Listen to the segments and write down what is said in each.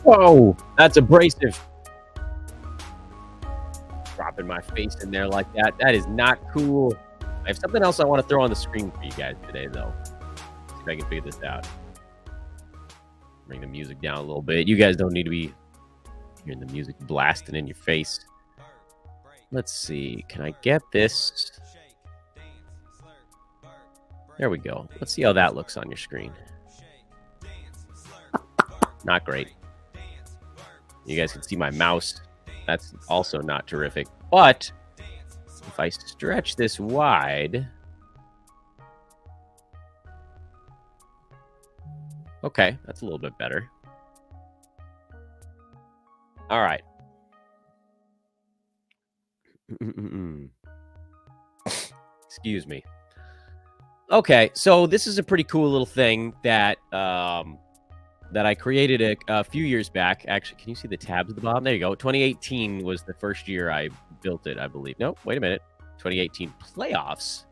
Whoa, that's abrasive. Dropping my face in there like that. That is not cool. I have something else I want to throw on the screen for you guys today, though. See if I can figure this out. Bring the music down a little bit. You guys don't need to be hearing the music blasting in your face. Let's see. Can I get this? There we go. Let's see how that looks on your screen. Not great. You guys can see my mouse. That's also not terrific. But if I stretch this wide... Okay, that's a little bit better. All right. Excuse me. Okay, so this is a pretty cool little thing that that I created a few years back. Actually, can you see the tabs at the bottom? There you go. 2018 was the first year I built it, I believe. No, wait a minute. 2018 playoffs.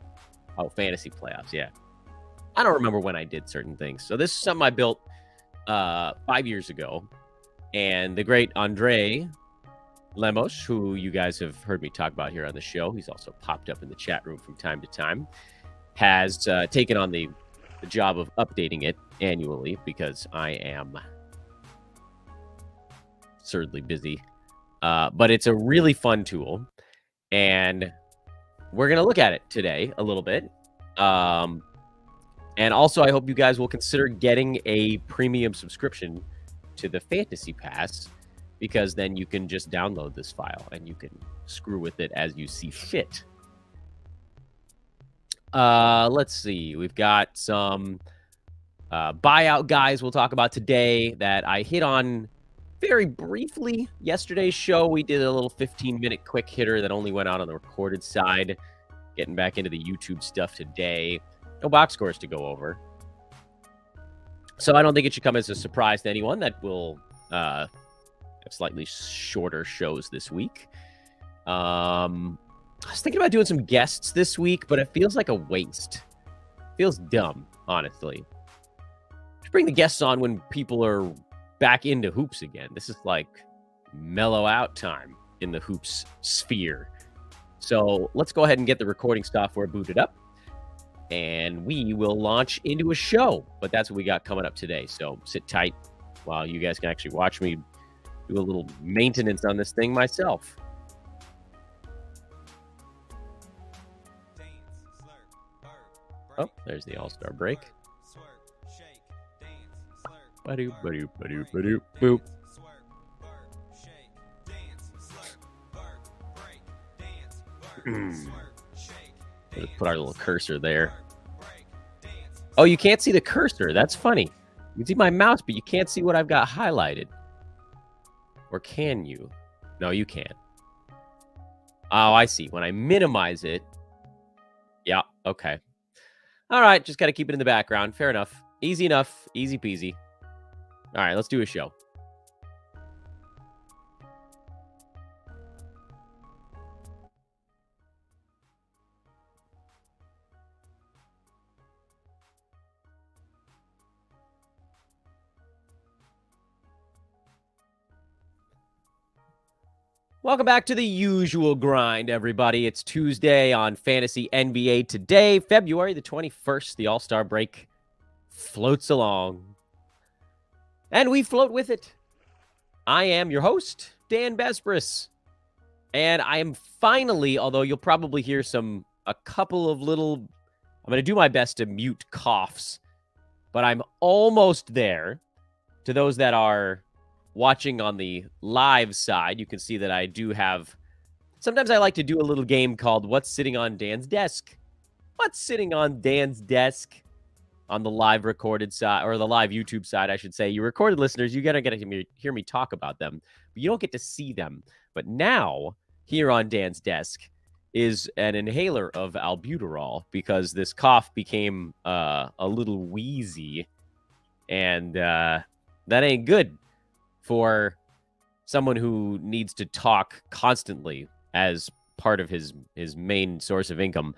Oh, fantasy playoffs, yeah. I don't remember when I did certain things. So this is something I built 5 years ago. And the great Andre Lemos, who you guys have heard me talk about here on the show, he's also popped up in the chat room from time to time, has taken on the job of updating it annually because I am absurdly busy. But it's a really fun tool. And we're going to look at it today a little bit. And also, I hope you guys will consider getting a premium subscription to the Fantasy Pass, because then you can just download this file and you can screw with it as you see fit. Let's see. We've got some buyout guys we'll talk about today that I hit on very briefly. Yesterday's show, we did a little 15-minute quick hitter that only went out on the recorded side. Getting back into the YouTube stuff today. No box scores to go over. So I don't think it should come as a surprise to anyone that we'll have slightly shorter shows this week. I was thinking about doing some guests this week, but it feels like a waste. Feels dumb, honestly. Just bring the guests on when people are back into hoops again. This is like mellow out time in the hoops sphere. So let's go ahead and get the recording software booted up, and we will launch into a show. But that's what we got coming up today. So sit tight while you guys can actually watch me do a little maintenance on this thing myself. Oh, there's the All-Star break. Boop. Let's put our little cursor there. Oh, you can't see the cursor. That's funny. You can see my mouse, but you can't see what I've got highlighted. Or can you? No, you can't. Oh, I see. When I minimize it. Yeah, okay. All right, just got to keep it in the background. Fair enough. Easy enough. Easy peasy. All right, let's do a show. Welcome back to the usual grind, everybody. It's Tuesday on Fantasy NBA Today, February the 21st. The All-Star break floats along, and we float with it. I am your host, Dan Besbris, and I am finally, although you'll probably hear a couple of little, I'm going to do my best to mute coughs, but I'm almost there. To those that are watching on the live side, you can see that I do have... Sometimes I like to do a little game called What's Sitting on Dan's Desk? What's sitting on Dan's desk? On the live recorded side, or the live YouTube side, I should say. You recorded listeners, you gotta get to hear me talk about them, but you don't get to see them. But now, here on Dan's desk, is an inhaler of albuterol, because this cough became a little wheezy, and that ain't good for someone who needs to talk constantly as part of his main source of income.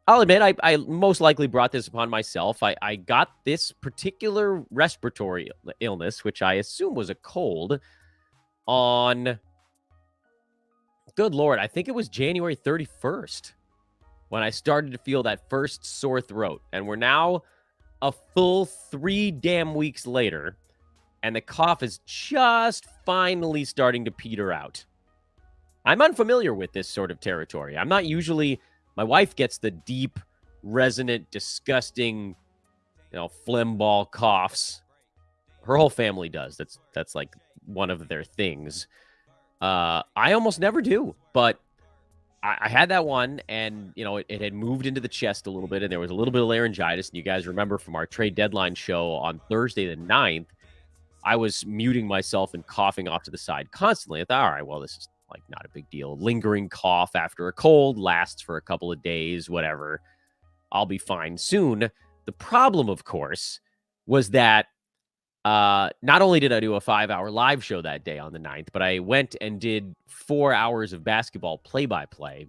I'll admit I most likely brought this upon myself. I got this particular respiratory illness, which I assume was a cold, on, good Lord, I think it was January 31st when I started to feel that first sore throat. And we're now a full 3 damn weeks later, and the cough is just finally starting to peter out. I'm unfamiliar with this sort of territory. I'm not usually, my wife gets the deep, resonant, disgusting, phlegm ball coughs. Her whole family does. That's like one of their things. I almost never do, but I had that one, and it had moved into the chest a little bit, and there was a little bit of laryngitis. And you guys remember from our trade deadline show on Thursday the 9th, I was muting myself and coughing off to the side constantly. I thought, all right, well, this is like not a big deal. Lingering cough after a cold lasts for a couple of days, whatever. I'll be fine soon. The problem, of course, was that not only did I do a 5-hour live show that day on the 9th, but I went and did 4 hours of basketball play-by-play.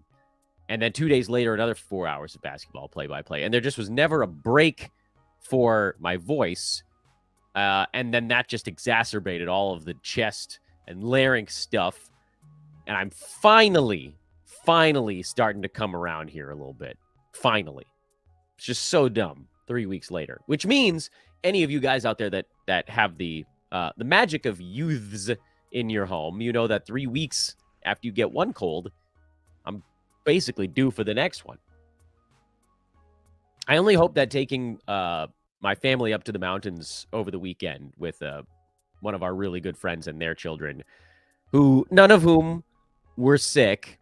And then 2 days later, another 4 hours of basketball play-by-play. And there just was never a break for my voice. And then that just exacerbated all of the chest and larynx stuff. And I'm finally starting to come around here a little bit. Finally. It's just so dumb 3 weeks later. Which means any of you guys out there that have the magic of youths in your home, you know that 3 weeks after you get one cold, I'm basically due for the next one. I only hope that taking my family up to the mountains over the weekend with one of our really good friends and their children, who none of whom were sick,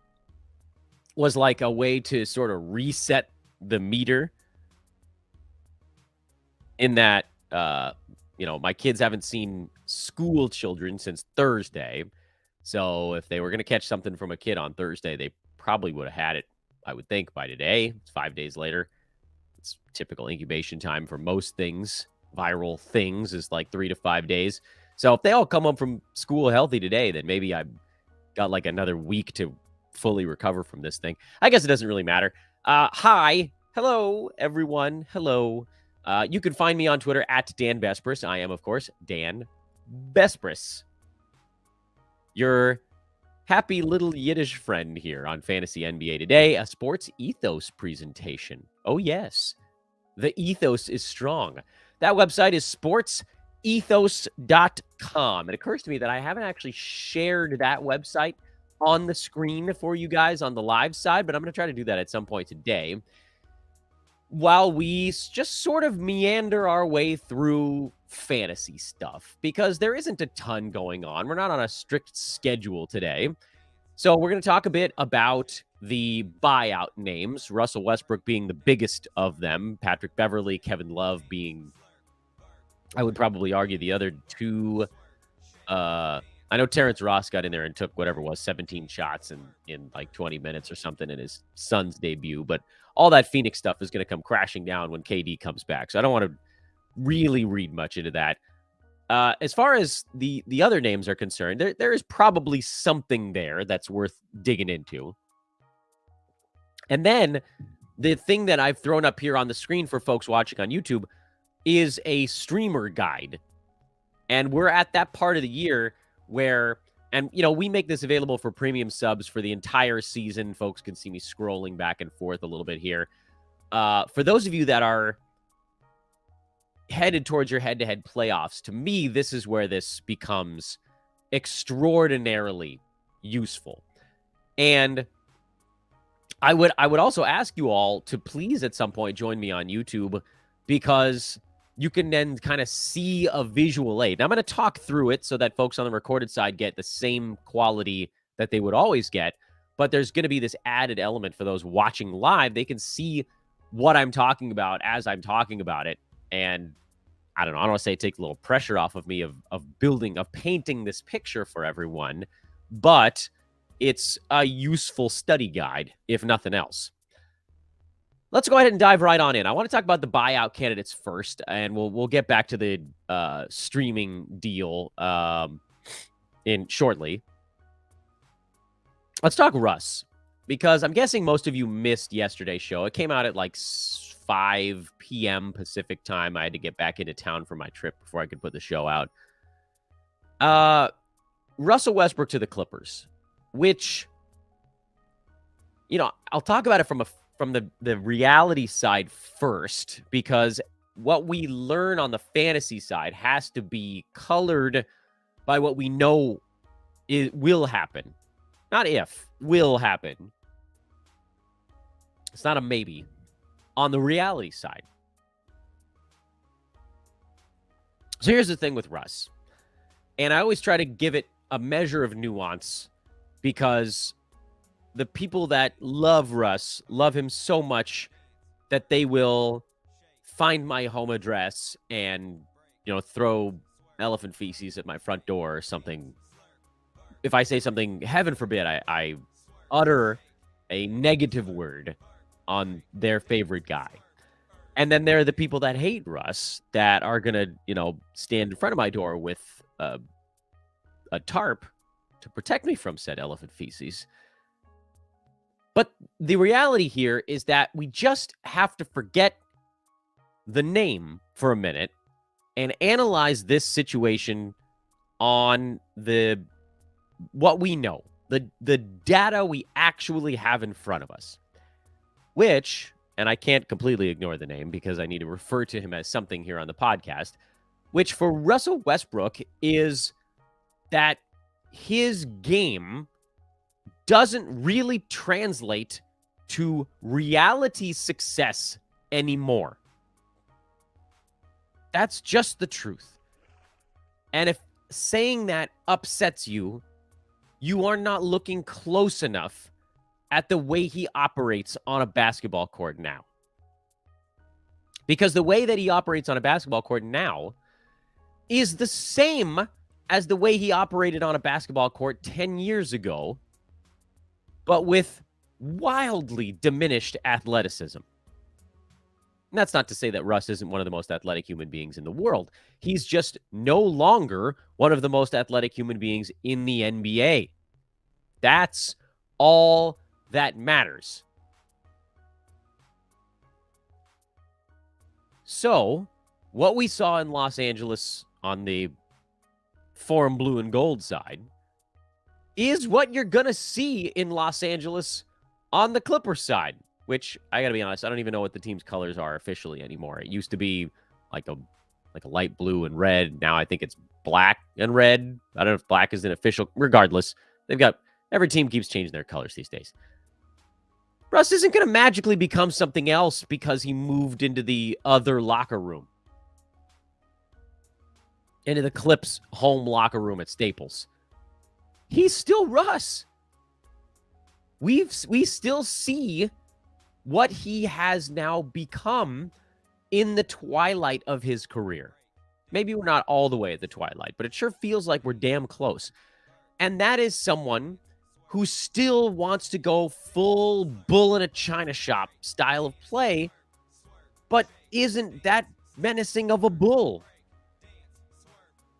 was like a way to sort of reset the meter in that, my kids haven't seen school children since Thursday. So if they were going to catch something from a kid on Thursday, they probably would have had it, I would think, by today. It's 5 days later. It's typical incubation time for most things. Viral things is like 3 to 5 days. So if they all come home from school healthy today, then maybe I've got like another week to fully recover from this thing. I guess it doesn't really matter. Hi. Hello, everyone. Hello. You can find me on Twitter at Dan Bespris. I am, of course, Dan Bespris, your happy little Yiddish friend here on Fantasy NBA Today, a sports ethos presentation. Oh, yes. The ethos is strong. That website is sportsethos.com. It occurs to me that I haven't actually shared that website on the screen for you guys on the live side, but I'm going to try to do that at some point today, while we just sort of meander our way through fantasy stuff, because there isn't a ton going on. We're not on a strict schedule today. So we're going to talk a bit about the buyout names, Russell Westbrook being the biggest of them, Patrick Beverley, Kevin Love being, I would probably argue, the other two. I know Terrence Ross got in there and took whatever it was, 17 shots in like 20 minutes or something in his son's debut. But all that Phoenix stuff is going to come crashing down when KD comes back. So I don't want to really read much into that. As far as the other names are concerned, there is probably something there that's worth digging into. And then the thing that I've thrown up here on the screen for folks watching on YouTube is a streamer guide. And we're at that part of the year where, and we make this available for premium subs for the entire season. Folks can see me scrolling back and forth a little bit here. For those of you that are headed towards your head-to-head playoffs, to me, this is where this becomes extraordinarily useful. And I would also ask you all to please at some point join me on YouTube, because you can then kind of see a visual aid. Now, I'm going to talk through it so that folks on the recorded side get the same quality that they would always get, but there's going to be this added element for those watching live. They can see what I'm talking about as I'm talking about it. And I don't want to say take a little pressure off of me of painting this picture for everyone, but it's a useful study guide, if nothing else. Let's go ahead and dive right on in. I want to talk about the buyout candidates first, and we'll get back to the streaming deal in shortly. Let's talk Russ. because I'm guessing most of you missed yesterday's show. It came out at like 5 p.m. Pacific time. I had to get back into town for my trip before I could put the show out. Russell Westbrook to the Clippers, which, I'll talk about it from the reality side first, because what we learn on the fantasy side has to be colored by what we know will happen. Not if, will happen. It's not a maybe. On the reality side. So here's the thing with Russ. And I always try to give it a measure of nuance, because the people that love Russ love him so much that they will find my home address and, throw elephant feces at my front door or something. If I say something, heaven forbid, I utter a negative word on their favorite guy. And then there are the people that hate Russ that are going to, stand in front of my door with a tarp to protect me from said elephant feces. But the reality here is that we just have to forget the name for a minute and analyze this situation on what we know, the data we actually have in front of us, which, and I can't completely ignore the name because I need to refer to him as something here on the podcast, which for Russell Westbrook is that his game doesn't really translate to reality success anymore. That's just the truth. And if saying that upsets you, you are not looking close enough at the way he operates on a basketball court now. Because the way that he operates on a basketball court now is the same as the way he operated on a basketball court 10 years ago, but with wildly diminished athleticism. And that's not to say that Russ isn't one of the most athletic human beings in the world. He's just no longer one of the most athletic human beings in the NBA. That's all that matters. So, what we saw in Los Angeles on the Forum Blue and Gold side is what you're going to see in Los Angeles on the Clippers side, which, I got to be honest, I don't even know what the team's colors are officially anymore. It used to be like a light blue and red. Now I think it's black and red. I don't know if black is an official. Regardless, every team keeps changing their colors these days. Russ isn't going to magically become something else because he moved into the other locker room. Into the Clips home locker room at Staples. He's still Russ. We still see what he has now become in the twilight of his career. Maybe we're not all the way at the twilight, but it sure feels like we're damn close. And that is someone who still wants to go full bull in a china shop style of play, but isn't that menacing of a bull.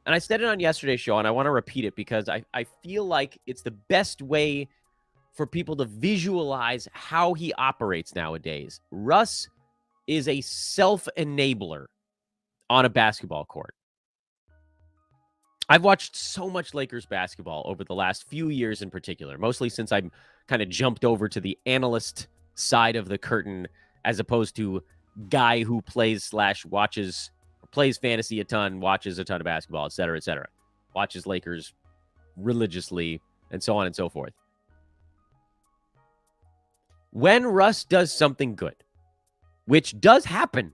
And I said it on yesterday's show, and I want to repeat it because I feel like it's the best way for people to visualize how he operates nowadays. Russ is a self-enabler on a basketball court. I've watched so much Lakers basketball over the last few years in particular, mostly since I've kind of jumped over to the analyst side of the curtain as opposed to guy who plays/watches, plays fantasy a ton, watches a ton of basketball, et cetera, watches Lakers religiously, and so on and so forth. When Russ does something good, which does happen,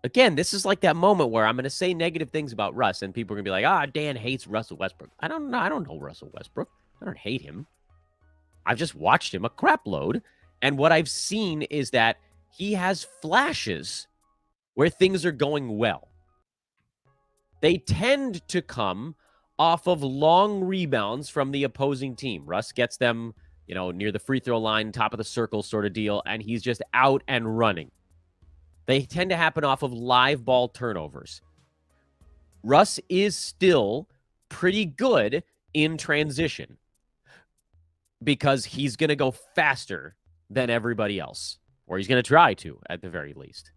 again, this is like that moment where I'm going to say negative things about Russ, and people are going to be like, Dan hates Russell Westbrook. I don't know Russell Westbrook. I don't hate him. I've just watched him a crap load, and what I've seen is that he has flashes where things are going well. They tend to come off of long rebounds from the opposing team. Russ gets them, near the free throw line, top of the circle sort of deal, and he's just out and running. They tend to happen off of live ball turnovers. Russ is still pretty good in transition. because he's going to go faster than everybody else, or he's going to try to at the very least.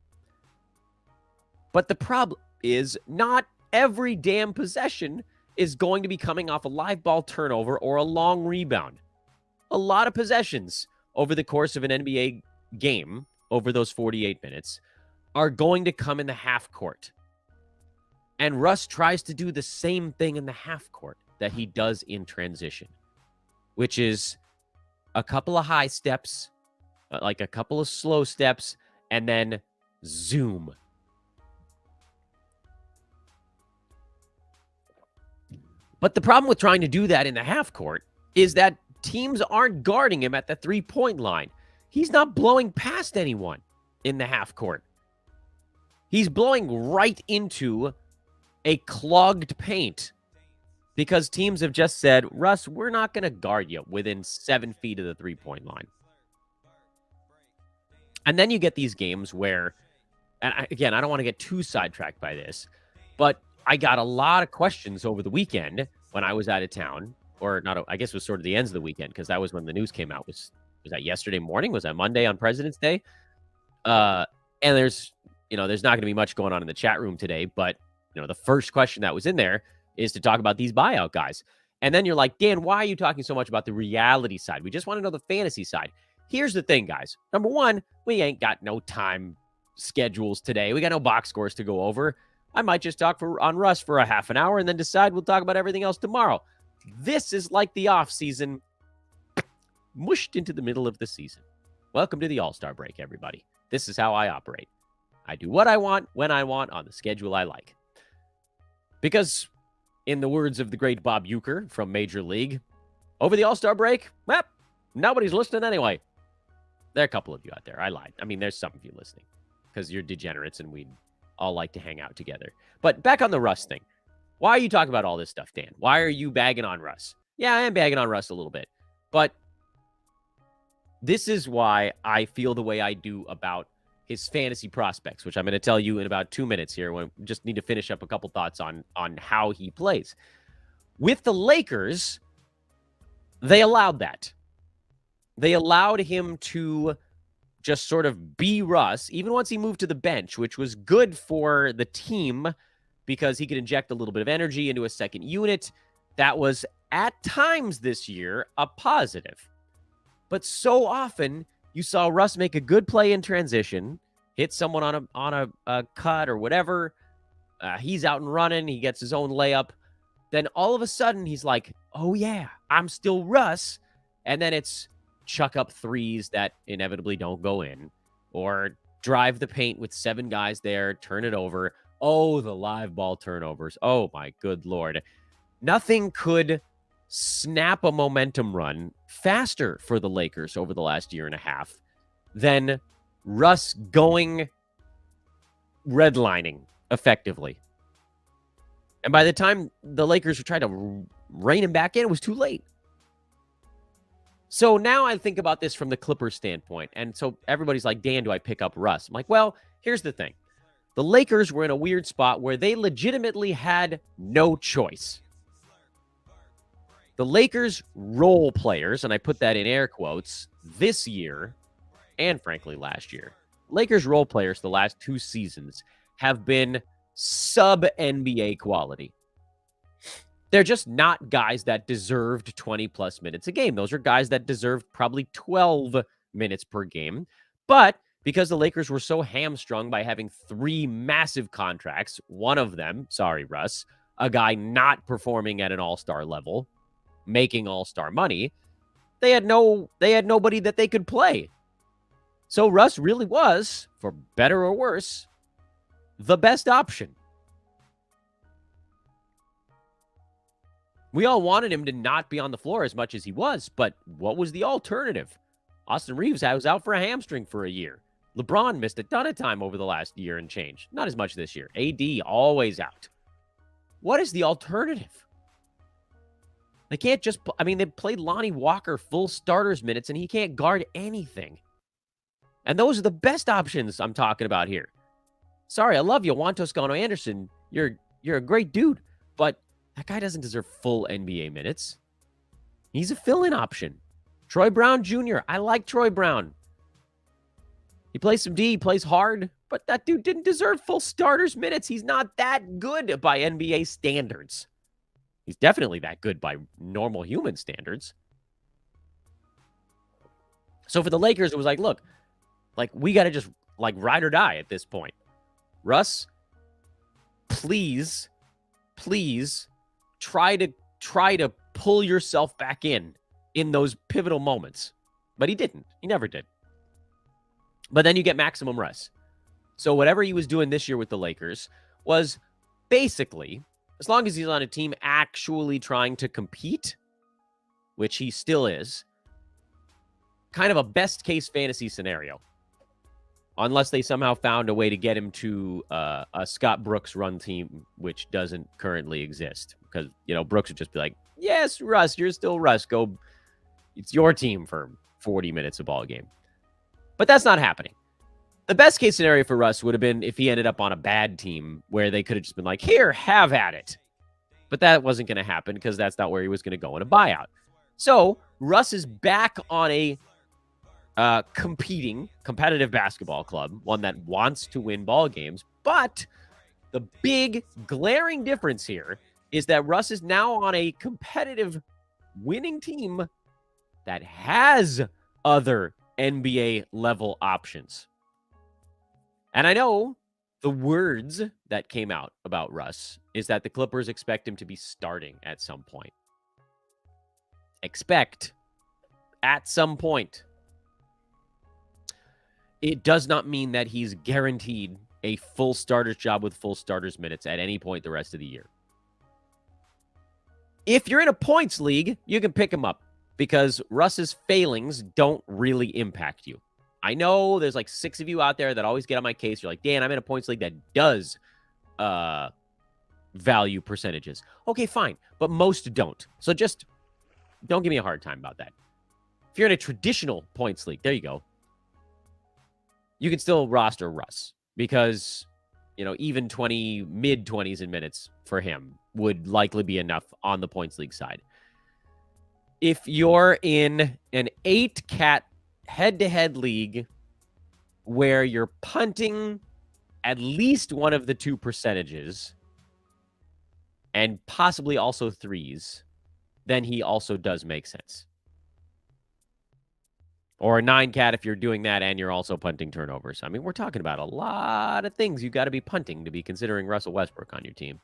But the problem is not every damn possession is going to be coming off a live ball turnover or a long rebound. A lot of possessions over the course of an NBA game, over those 48 minutes, are going to come in the half court. And Russ tries to do the same thing in the half court that he does in transition, which is a couple of high steps, like a couple of slow steps, and then zoom. But the problem with trying to do that in the half court is that teams aren't guarding him at the three-point line. He's not blowing past anyone in the half court. He's blowing right into a clogged paint because teams have just said, Russ, we're not going to guard you within 7 feet of the three-point line. And then you get these games where, and again, I don't want to get too sidetracked by this, but I got a lot of questions over the weekend when I was out of town, or not, I guess it was sort of the ends of the weekend because that was when the news came out. Was that yesterday morning? Was that Monday on President's Day? And there's not going to be much going on in the chat room today, but the first question that was in there is to talk about these buyout guys. And then you're like, Dan, why are you talking so much about the reality side? We just want to know the fantasy side. Here's the thing, guys. Number one, we ain't got no time schedules today. We got no box scores to go over. I might just talk on Russ for a half an hour and then decide we'll talk about everything else tomorrow. This is like the off season mushed into the middle of the season. Welcome to the All-Star break, everybody. This is how I operate. I do what I want, when I want, on the schedule I like. Because, in the words of the great Bob Uecker from Major League, over the All-Star break, nobody's listening anyway. There are a couple of you out there. I lied. I mean, there's some of you listening because you're degenerates and we all like to hang out together. But back on the Russ thing. Why are you talking about all this stuff, Dan? Why are you bagging on Russ? Yeah, I am bagging on Russ a little bit. But this is why I feel the way I do about his fantasy prospects, which I'm going to tell you in about 2 minutes here. We just need to finish up a couple thoughts on how he plays. With the Lakers, they allowed that. They allowed him to just sort of be Russ, even once he moved to the bench, which was good for the team because he could inject a little bit of energy into a second unit. That was, at times this year, a positive. But so often, you saw Russ make a good play in transition, hit someone on a cut or whatever. He's out and running. He gets his own layup. Then all of a sudden, he's like, oh, yeah, I'm still Russ. And then it's chuck up threes that inevitably don't go in, or drive the paint with 7 guys there, turn it over. Oh, the live ball turnovers. Oh, my good Lord. Nothing could snap a momentum run faster for the Lakers over the last year and a half than Russ going redlining effectively. And by the time the Lakers were trying to rein him back in, it was too late. So now I think about this from the Clippers standpoint. And so everybody's like, Dan, do I pick up Russ? I'm like, well, here's the thing. The Lakers were in a weird spot where they legitimately had no choice. The Lakers role players, and I put that in air quotes, this year and frankly last year, Lakers role players the last 2 seasons have been sub-NBA quality. They're just not guys that deserved 20-plus minutes a game. Those are guys that deserved probably 12 minutes per game. But because the Lakers were so hamstrung by having 3 massive contracts, one of them, sorry, Russ, a guy not performing at an all-star level, making all-star money, they had nobody that they could play. So Russ really was, for better or worse, the best option. We all wanted him to not be on the floor as much as he was, but what was the alternative? Austin Reeves was out for a hamstring for a year. LeBron missed a ton of time over the last year and change. Not as much this year. AD always out. What is the alternative? They can't just, they played Lonnie Walker full starters minutes and he can't guard anything. And those are the best options I'm talking about here. Sorry, I love you, Juan Toscano Anderson. You're a great dude, but that guy doesn't deserve full NBA minutes. He's a fill-in option. Troy Brown Jr. I like Troy Brown. He plays some D, he plays hard, but that dude didn't deserve full starters minutes. He's not that good by NBA standards. He's definitely that good by normal human standards. So for the Lakers, it was like, look, like we got to just like ride or die at this point. Russ, please try to pull yourself back in those pivotal moments. But he didn't. He never did. But then you get maximum Russ. So whatever he was doing this year with the Lakers was basically, as long as he's on a team actually trying to compete, which he still is, kind of a best case fantasy scenario. Unless they somehow found a way to get him to a Scott Brooks run team, which doesn't currently exist. Because, Brooks would just be like, yes, Russ, you're still Russ. Go. It's your team for 40 minutes a ball game. But that's not happening. The best case scenario for Russ would have been if he ended up on a bad team where they could have just been like, here, have at it. But that wasn't going to happen because that's not where he was going to go in a buyout. So Russ is back on a competitive basketball club, one that wants to win ball games. But the big glaring difference here is that Russ is now on a competitive winning team that has other NBA level options. And I know the words that came out about Russ is that the Clippers expect him to be starting at some point. Expect at some point. It does not mean that he's guaranteed a full starter's job with full starters minutes at any point the rest of the year. If you're in a points league, you can pick him up because Russ's failings don't really impact you. I know there's like 6 of you out there that always get on my case. You're like, Dan, I'm in a points league that does value percentages. Okay, fine. But most don't. So just don't give me a hard time about that. If you're in a traditional points league, there you go. You can still roster Russ because, even mid-20s in minutes for him would likely be enough on the points league side. If you're in an 8-cat head-to-head league where you're punting at least one of the 2 percentages and possibly also 3s, then he also does make sense. Or a 9-cat if you're doing that and you're also punting turnovers. I mean, we're talking about a lot of things you got to be punting to be considering Russell Westbrook on your team.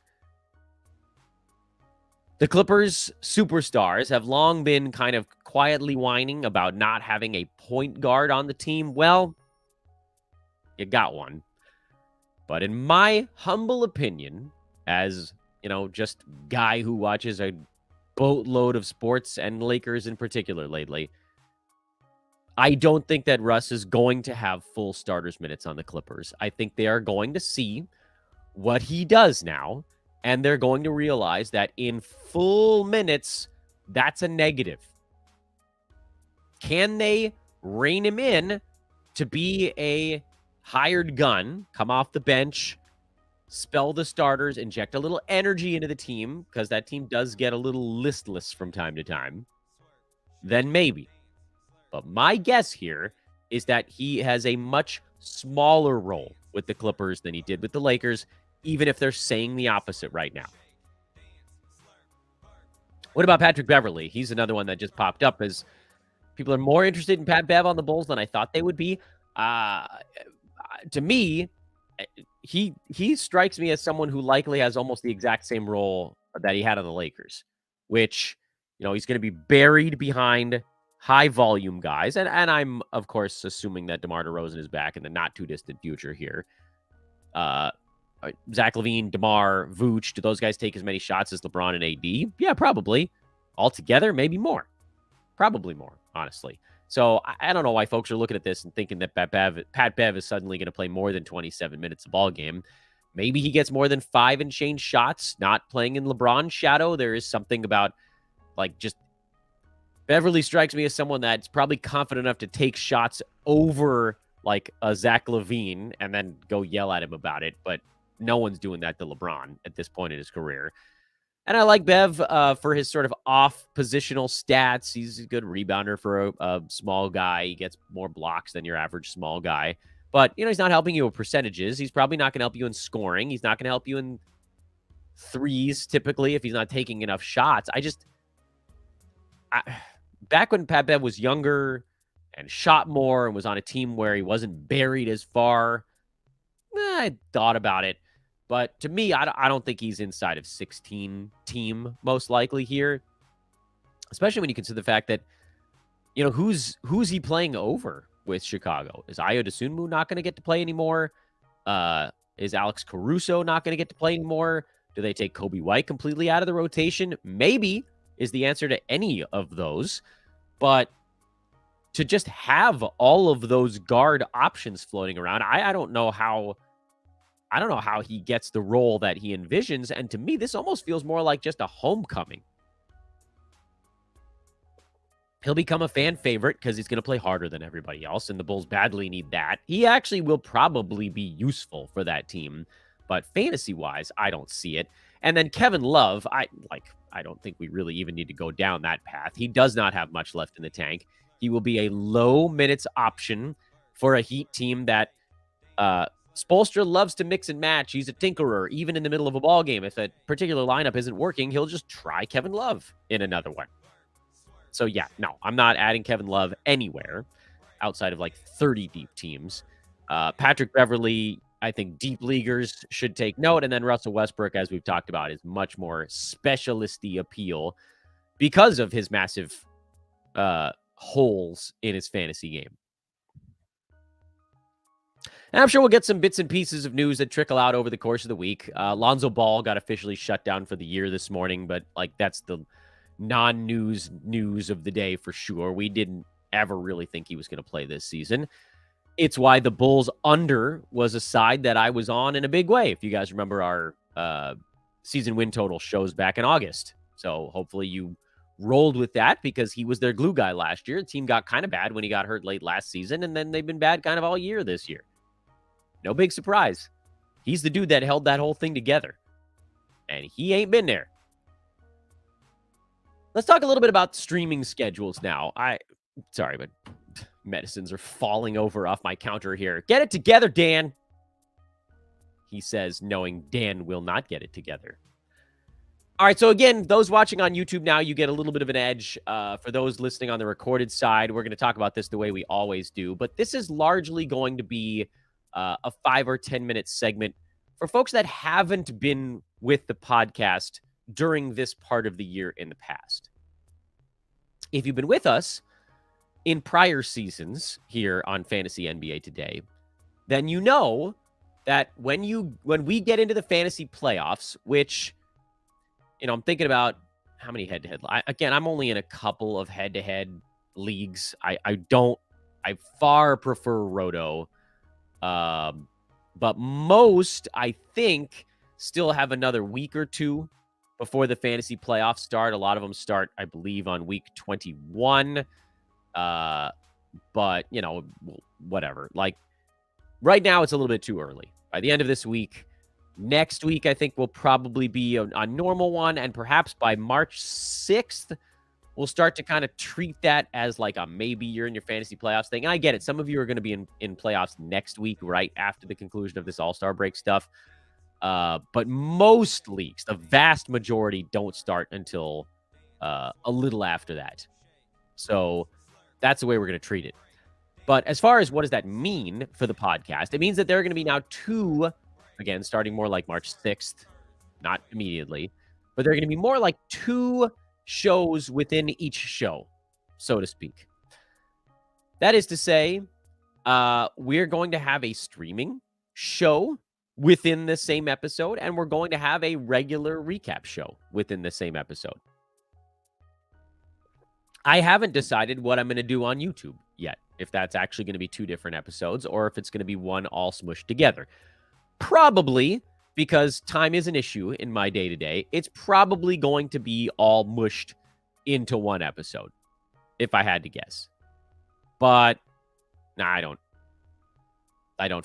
The Clippers superstars have long been kind of quietly whining about not having a point guard on the team. Well, you got one. But in my humble opinion, as, just guy who watches a boatload of sports and Lakers in particular lately, I don't think that Russ is going to have full starters minutes on the Clippers. I think they are going to see what he does now, and they're going to realize that in full minutes, that's a negative. Can they rein him in to be a hired gun, come off the bench, spell the starters, inject a little energy into the team, because that team does get a little listless from time to time? Then maybe. But my guess here is that he has a much smaller role with the Clippers than he did with the Lakers, even if they're saying the opposite right now. What about Patrick Beverley? He's another one that just popped up as people are more interested in Pat Bev on the Bulls than I thought they would be. To me, he strikes me as someone who likely has almost the exact same role that he had on the Lakers, which, he's going to be buried behind high volume guys. And I'm, of course, assuming that DeMar DeRozan is back in the not too distant future here. Zach LaVine, DeMar, Vooch, do those guys take as many shots as LeBron and AD? Yeah, probably. Altogether, maybe more. Probably more, honestly. So I don't know why folks are looking at this and thinking that Pat Bev is suddenly going to play more than 27 minutes a ball game. Maybe he gets more than 5 and change shots, not playing in LeBron's shadow. There is something about, just Beverly strikes me as someone that's probably confident enough to take shots over, a Zach LaVine and then go yell at him about it. But no one's doing that to LeBron at this point in his career. And I like Bev for his sort of off-positional stats. He's a good rebounder for a small guy. He gets more blocks than your average small guy. But, he's not helping you with percentages. He's probably not going to help you in scoring. He's not going to help you in threes, typically, if he's not taking enough shots. Back when Pat Bev was younger and shot more and was on a team where he wasn't buried as far, I thought about it. But to me, I don't think he's inside of 16 team, most likely here. Especially when you consider the fact that, who's he playing over with Chicago? Is Ayo Dosunmu not going to get to play anymore? Is Alex Caruso not going to get to play anymore? Do they take Kobe White completely out of the rotation? Maybe is the answer to any of those. But to just have all of those guard options floating around, I don't know how he gets the role that he envisions. And to me, this almost feels more like just a homecoming. He'll become a fan favorite because he's going to play harder than everybody else, and the Bulls badly need that. He actually will probably be useful for that team, but fantasy-wise, I don't see it. And then Kevin Love, I don't think we really even need to go down that path. He does not have much left in the tank. He will be a low minutes option for a Heat team that Spoelstra loves to mix and match. He's a tinkerer, even in the middle of a ball game. If a particular lineup isn't working, he'll just try Kevin Love in another one. So yeah, no, I'm not adding Kevin Love anywhere outside of like 30 deep teams. Patrick Beverley, I think deep leaguers should take note. And then Russell Westbrook, as we've talked about, is much more specialist-y appeal because of his massive holes in his fantasy game. And I'm sure we'll get some bits and pieces of news that trickle out over the course of the week. Lonzo Ball got officially shut down for the year this morning, but that's the non-news news of the day for sure. We didn't ever really think he was going to play this season. It's why the Bulls under was a side that I was on in a big way. If you guys remember our season win total shows back in August. So hopefully you rolled with that because he was their glue guy last year. The team got kind of bad when he got hurt late last season, and then they've been bad kind of all year this year. No big surprise. He's the dude that held that whole thing together. And he ain't been there. Let's talk a little bit about streaming schedules now. Sorry, but medicines are falling over off my counter here. Get it together, Dan. He says, knowing Dan will not get it together. All right, so again, those watching on YouTube now, you get a little bit of an edge. For those listening on the recorded side, we're going to talk about this the way we always do. But this is largely going to be a 5 or 10 minute segment for folks that haven't been with the podcast during this part of the year in the past. If you've been with us in prior seasons here on Fantasy NBA Today, then you know that when we get into the fantasy playoffs, which, I'm thinking about how many head-to-head. Again, I'm only in a couple of head-to-head leagues. I far prefer Roto. But most, I think, still have another week or two before the fantasy playoffs start. A lot of them start, I believe, on week 21. But, whatever. Like, right now, it's a little bit too early. By the end of this week, next week, I think will probably be a normal one. And perhaps by March 6th, we'll start to kind of treat that as like a maybe you're in your fantasy playoffs thing. And I get it. Some of you are going to be in playoffs next week, right after the conclusion of this All-Star break stuff. But most leagues, the vast majority, don't start until a little after that. So that's the way we're going to treat it. But as far as what does that mean for the podcast, it means that there are going to be now two, again, starting more like March 6th, not immediately, but there are going to be more like two shows within each show, so to speak. That is to say, we're going to have a streaming show within the same episode, and we're going to have a regular recap show within the same episode. I haven't decided what I'm going to do on YouTube yet, if that's actually going to be two different episodes or if it's going to be one all smushed together. Probably, because time is an issue in my day-to-day, it's probably going to be all mushed into one episode, if I had to guess. But, I don't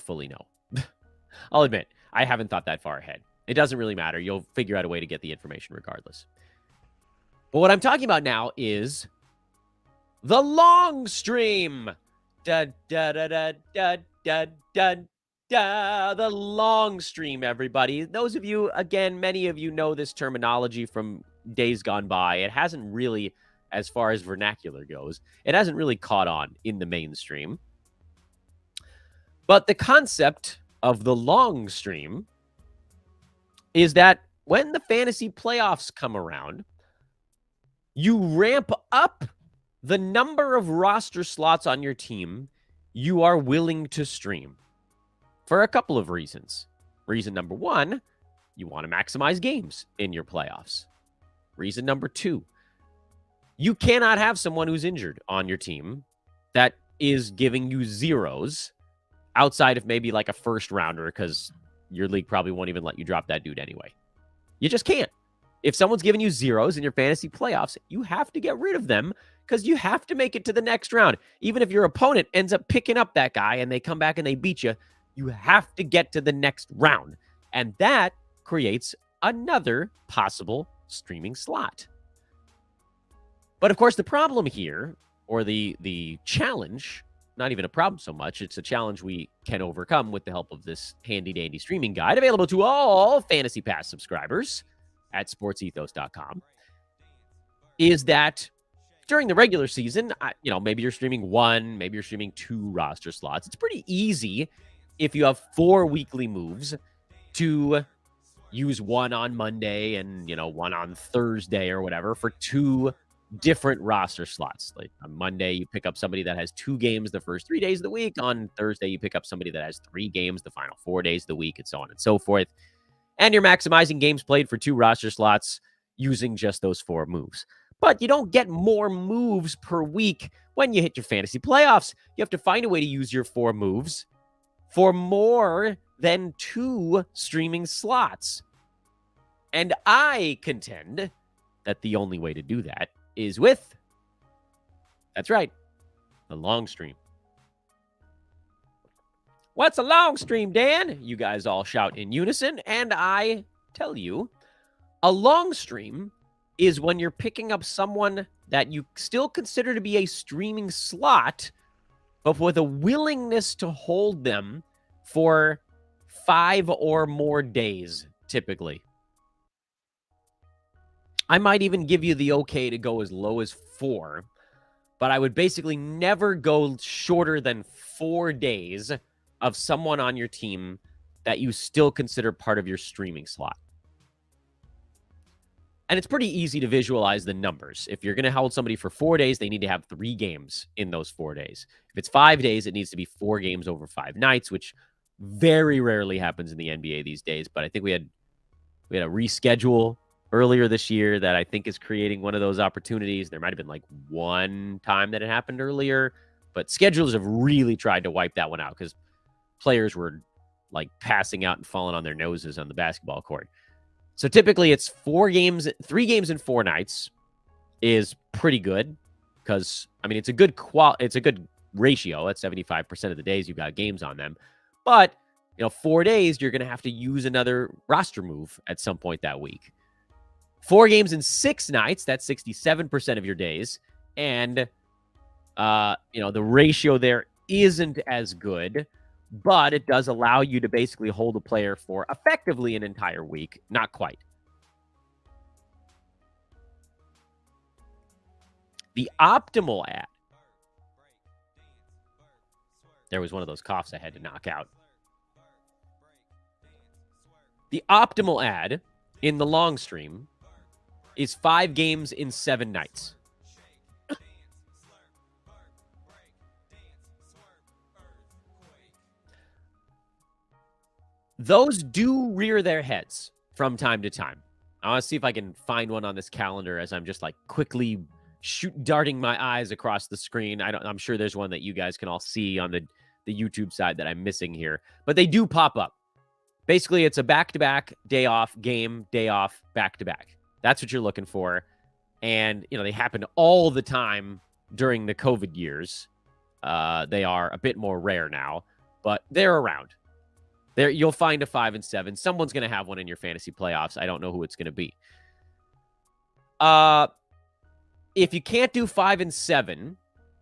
fully know. I'll admit, I haven't thought that far ahead. It doesn't really matter. You'll figure out a way to get the information regardless. But what I'm talking about now is the long stream. Da, da, da, da, da, da, da, da. The long stream, everybody. Those of you, again, many of you know this terminology from days gone by. It hasn't really, as far as vernacular goes, it hasn't really caught on in the mainstream. But the concept of the long stream is that when the fantasy playoffs come around, you ramp up the number of roster slots on your team you are willing to stream for a couple of reasons. Reason number one, you want to maximize games in your playoffs. Reason number two, you cannot have someone who's injured on your team that is giving you zeros outside of maybe like a first rounder, because your league probably won't even let you drop that dude anyway. You just can't. If someone's giving you zeros in your fantasy playoffs, you have to get rid of them because you have to make it to the next round. Even if your opponent ends up picking up that guy and they come back and they beat you, you have to get to the next round. And that creates another possible streaming slot. But of course, the problem here, or the challenge, not even a problem so much, it's a challenge we can overcome with the help of this handy-dandy streaming guide available to all Fantasy Pass subscribers at sportsethos.com, is that during the regular season, maybe you're streaming one, maybe you're streaming two roster slots. It's pretty easy if you have 4 weekly moves to use one on Monday and, one on Thursday or whatever for 2 different roster slots. Like on Monday, you pick up somebody that has 2 games the first 3 days of the week. On Thursday, you pick up somebody that has 3 games the final 4 days of the week, and so on and so forth. And you're maximizing games played for 2 roster slots using just those 4 moves. But you don't get more moves per week when you hit your fantasy playoffs. You have to find a way to use your 4 moves for more than 2 streaming slots. And I contend that the only way to do that is with, that's right, the long stream. What's a long stream, Dan? You guys all shout in unison, and I tell you, a long stream is when you're picking up someone that you still consider to be a streaming slot, but with a willingness to hold them for 5 or more days, typically. I might even give you the okay to go as low as 4, but I would basically never go shorter than 4 days of someone on your team that you still consider part of your streaming slot. And it's pretty easy to visualize the numbers. If you're going to hold somebody for 4 days, they need to have 3 games in those 4 days. If it's 5 days, it needs to be 4 games over 5 nights, which very rarely happens in the NBA these days. But I think we had a reschedule earlier this year that I think is creating one of those opportunities. There might have been like one time that it happened earlier, but schedules have really tried to wipe that one out because players were like passing out and falling on their noses on the basketball court. So typically it's 3 games in 4 nights is pretty good because, it's a good ratio. That's 75% of the days you've got games on them. But, 4 days, you're going to have to use another roster move at some point that week. 4 games in 6 nights, that's 67% of your days. And, the ratio there isn't as good, but it does allow you to basically hold a player for effectively an entire week. Not quite. The optimal ad. There was one of those coughs I had to knock out. The optimal ad in the long stream is 5 games in 7 nights. Those do rear their heads from time to time. I want to see if I can find one on this calendar as I'm just like quickly darting my eyes across the screen. I'm sure there's one that you guys can all see on the YouTube side that I'm missing here, but they do pop up. Basically, it's a back-to-back day off, game, day off, back-to-back. That's what you're looking for. And, they happen all the time during the COVID years. They are a bit more rare now, but they're around. There, you'll find a 5 and 7. Someone's going to have one in your fantasy playoffs. I don't know who it's going to be. If you can't do 5 and 7,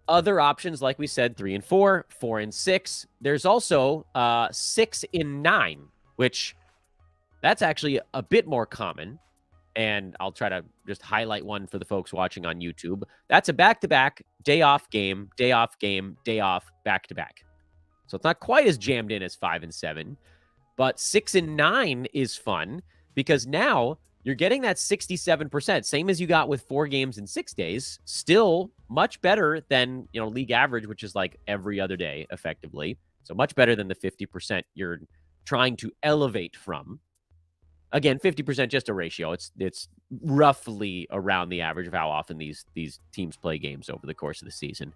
other options, like we said, 3 and 4, 4 and 6. There's also 6 and 9, which that's actually a bit more common. And I'll try to just highlight one for the folks watching on YouTube. That's a back-to-back, day off game, day off game, day off, back-to-back. So it's not quite as jammed in as 5 and 7, but 6 and 9 is fun because now you're getting that 67%, same as you got with 4 games in 6 days. Still much better than, league average, which is like every other day effectively. So much better than the 50% you're trying to elevate from. Again, 50% just a ratio. It's roughly around the average of how often these teams play games over the course of the season.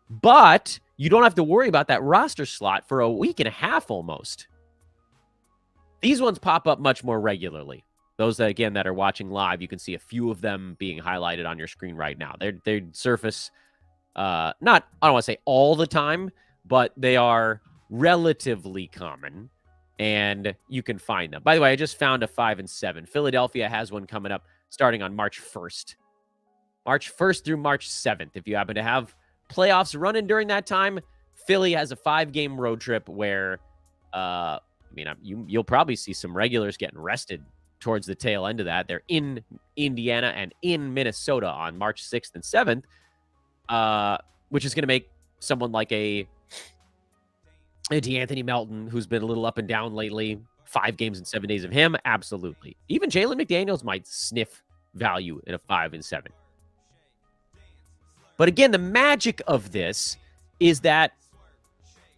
But you don't have to worry about that roster slot for a week and a half almost. These ones pop up much more regularly. Those that, again, that are watching live, you can see a few of them being highlighted on your screen right now. They surface, I don't want to say all the time, but they are relatively common. And you can find them. By the way, I just found a 5 and 7. Philadelphia has one coming up starting on March 1st. March 1st through March 7th. If you happen to have playoffs running during that time, Philly has a 5-game road trip where, you'll probably see some regulars getting rested towards the tail end of that. They're in Indiana and in Minnesota on March 6th and 7th, which is going to make someone like a D'Anthony Melton, who's been a little up and down lately, 5 games in 7 days of him, absolutely. Even Jalen McDaniels might sniff value in a 5 and 7. But again, the magic of this is that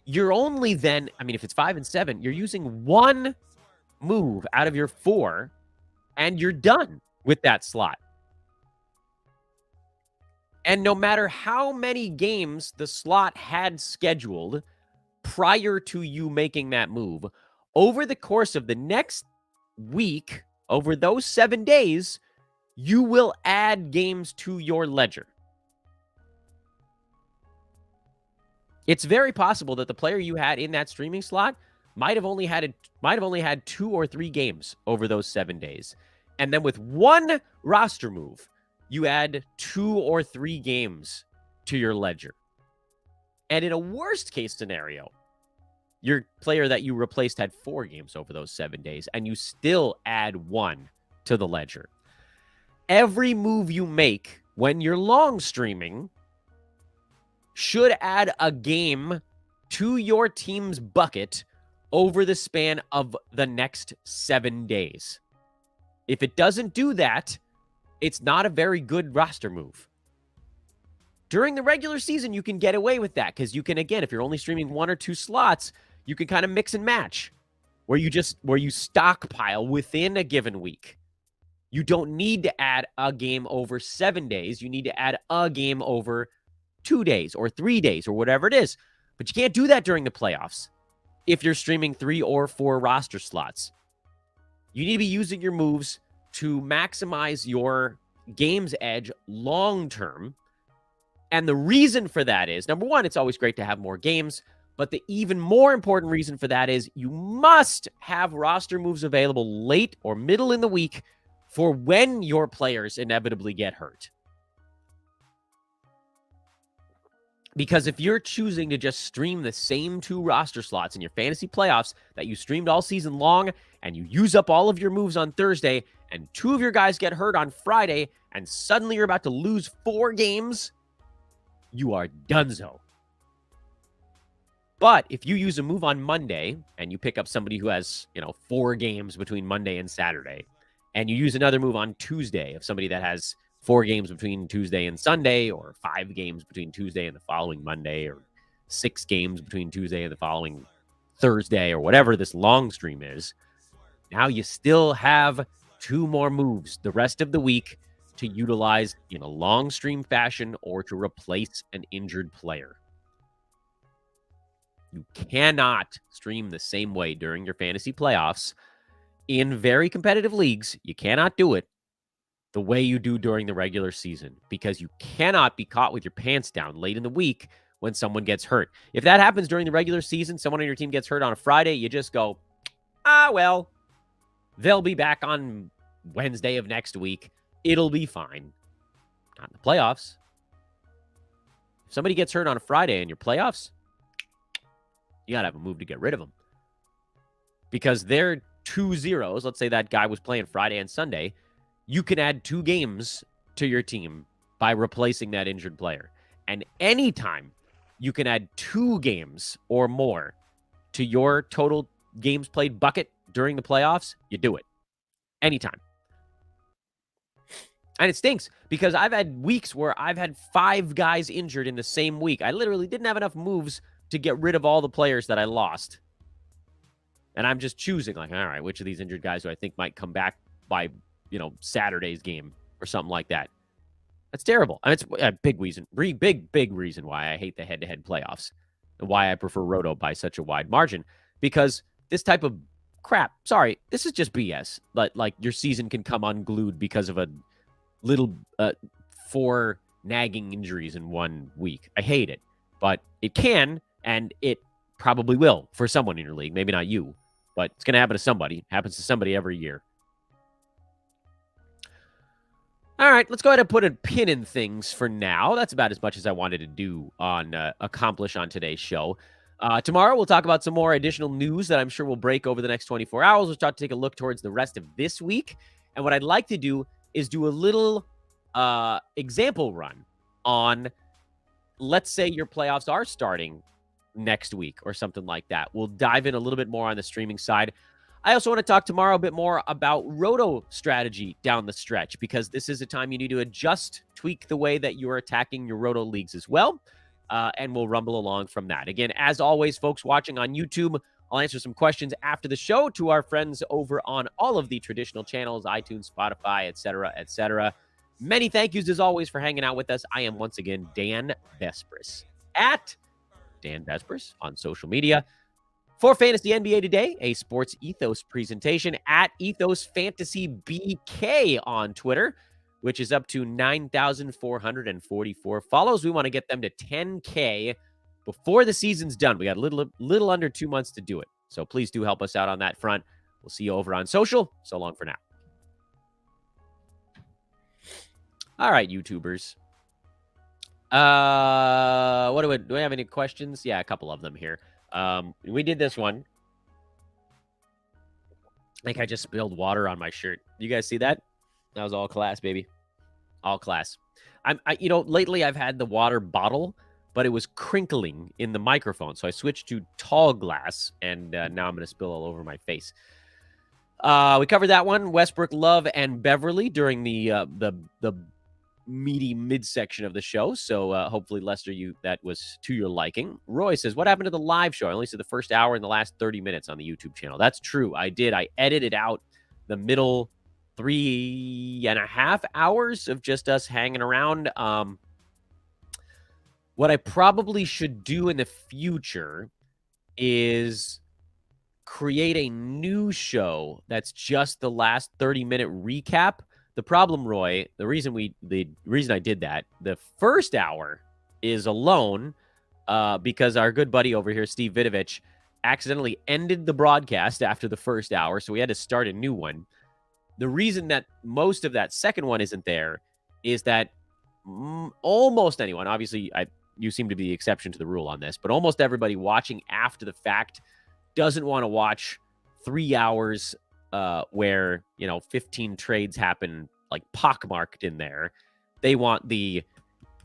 you're only then, if it's 5 and 7, you're using 1 move out of your 4, and you're done with that slot. And no matter how many games the slot had scheduled prior to you making that move, over the course of the next week, over those 7 days, you will add games to your ledger. It's very possible that the player you had in that streaming slot might have only had 2 or 3 games over those 7 days. And then with 1 roster move, you add 2 or 3 games to your ledger. And in a worst case scenario, your player that you replaced had 4 games over those 7 days, and you still add 1 to the ledger. Every move you make when you're long streaming should add a game to your team's bucket over the span of the next 7 days. If it doesn't do that, it's not a very good roster move. During the regular season, you can get away with that because you can, again, if you're only streaming 1 or 2 slots, you can kind of mix and match where you stockpile within a given week. You don't need to add a game over 7 days. You need to add a game over 2 days or 3 days or whatever it is. But you can't do that during the playoffs if you're streaming 3 or 4 roster slots. You need to be using your moves to maximize your game's edge long term. And the reason for that is, number one, it's always great to have more games. But the even more important reason for that is you must have roster moves available late or middle in the week for when your players inevitably get hurt. Because if you're choosing to just stream the same 2 roster slots in your fantasy playoffs that you streamed all season long, and you use up all of your moves on Thursday, and 2 of your guys get hurt on Friday, and suddenly you're about to lose 4 games, you are donezo. But if you use a move on Monday, and you pick up somebody who has, 4 games between Monday and Saturday, and you use another move on Tuesday of somebody that has 4 games between Tuesday and Sunday, or 5 games between Tuesday and the following Monday, or 6 games between Tuesday and the following Thursday, or whatever this long stream is, now you still have 2 more moves the rest of the week to utilize in a long stream fashion or to replace an injured player. You cannot stream the same way during your fantasy playoffs. In very competitive leagues, you cannot do it the way you do during the regular season because you cannot be caught with your pants down late in the week when someone gets hurt. If that happens during the regular season, someone on your team gets hurt on a Friday, you just go, well, they'll be back on Wednesday of next week. It'll be fine. Not in the playoffs. If somebody gets hurt on a Friday in your playoffs, you got to have a move to get rid of them. Because they're 2-0s. Let's say that guy was playing Friday and Sunday. You can add 2 games to your team by replacing that injured player. And anytime you can add 2 games or more to your total games played bucket during the playoffs, you do it. Anytime. And it stinks because I've had weeks where I've had 5 guys injured in the same week. I literally didn't have enough moves to get rid of all the players that I lost. And I'm just choosing, like, all right, which of these injured guys do I think might come back by, Saturday's game or something like that. That's terrible. And it's a big reason why I hate the head-to-head playoffs and why I prefer Roto by such a wide margin. Because this type of crap, sorry, this is just BS. Like your season can come unglued because of a little 4 nagging injuries in 1 week. I hate it. But it can, and it probably will for someone in your league. Maybe not you, but it's going to happen to somebody. It happens to somebody every year. All right, let's go ahead and put a pin in things for now. That's about as much as I wanted to do accomplish on today's show. Tomorrow, we'll talk about some more additional news that I'm sure will break over the next 24 hours. We'll start to take a look towards the rest of this week. And what I'd like to do is do a little example run on, let's say your playoffs are starting next week or something like that. We'll dive in a little bit more on the streaming side. I also want to talk tomorrow a bit more about Roto strategy down the stretch, because this is a time you need to tweak the way that you're attacking your Roto leagues as well. And we'll rumble along from that. Again, as always, folks watching on YouTube, I'll answer some questions after the show to our friends over on all of the traditional channels, iTunes, Spotify, etc., etc. Many thank yous, as always, for hanging out with us. I am, once again, Dan Vespris, at Dan Vespris on social media. For Fantasy NBA Today, a Sports Ethos presentation, at Ethos Fantasy BK on Twitter, which is up to 9,444 follows. We want to get them to 10K before the season's done. We got a little under 2 months to do it. So please do help us out on that front. We'll see you over on social. So long for now. All right, YouTubers. Do we have any questions? Yeah, a couple of them here. We did this one. I think I just spilled water on my shirt. You guys see that? That was all class, baby. All class. Lately I've had the water bottle, but it was crinkling in the microphone. So I switched to tall glass, and now I'm going to spill all over my face. We covered that one. Westbrook, Love, and Beverly during the meaty midsection of the show. So hopefully, Lester, that was to your liking. Roy says, what happened to the live show? I only saw the first hour and the last 30 minutes on the YouTube channel. That's true. I did. I edited out the middle 3.5 hours of just us hanging around. What I probably should do in the future is create a new show that's just the last 30-minute recap. The problem, Roy, the reason I did that, the first hour is alone because our good buddy over here, Steve Vidovich, accidentally ended the broadcast after the first hour, so we had to start a new one. The reason that most of that second one isn't there is that almost anyone, obviously you seem to be the exception to the rule on this, but almost everybody watching after the fact doesn't want to watch 3 hours where 15 trades happen like pockmarked in there. They want the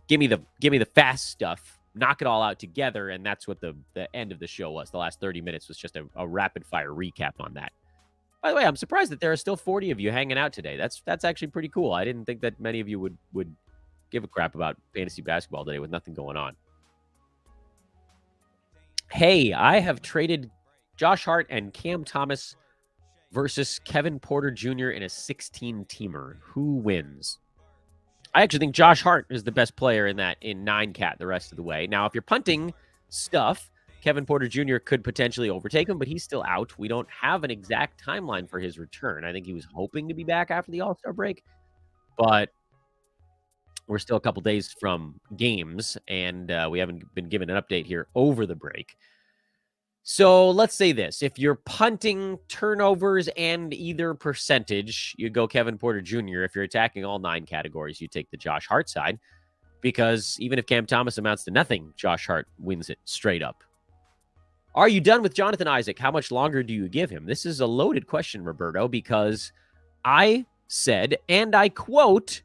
give me the fast stuff, knock it all out together, and that's what the end of the show was. The last 30 minutes was just a rapid fire recap on that. By the way, I'm surprised that there are still 40 of you hanging out today. That's actually pretty cool. I didn't think that many of you would give a crap about fantasy basketball today with nothing going on. Hey, I have traded Josh Hart and Cam Thomas versus Kevin Porter Jr. in a 16-teamer. Who wins? I actually think Josh Hart is the best player in 9-cat the rest of the way. Now, if you're punting stuff, Kevin Porter Jr. could potentially overtake him, but he's still out. We don't have an exact timeline for his return. I think he was hoping to be back after the All-Star break, but We're still a couple days from games, and we haven't been given an update here over the break. So let's say this. If you're punting, turnovers, and either percentage, you go Kevin Porter Jr. If you're attacking all 9 categories, you take the Josh Hart side. Because even if Cam Thomas amounts to nothing, Josh Hart wins it straight up. Are you done with Jonathan Isaac? How much longer do you give him? This is a loaded question, Roberto, because I said, and I quote,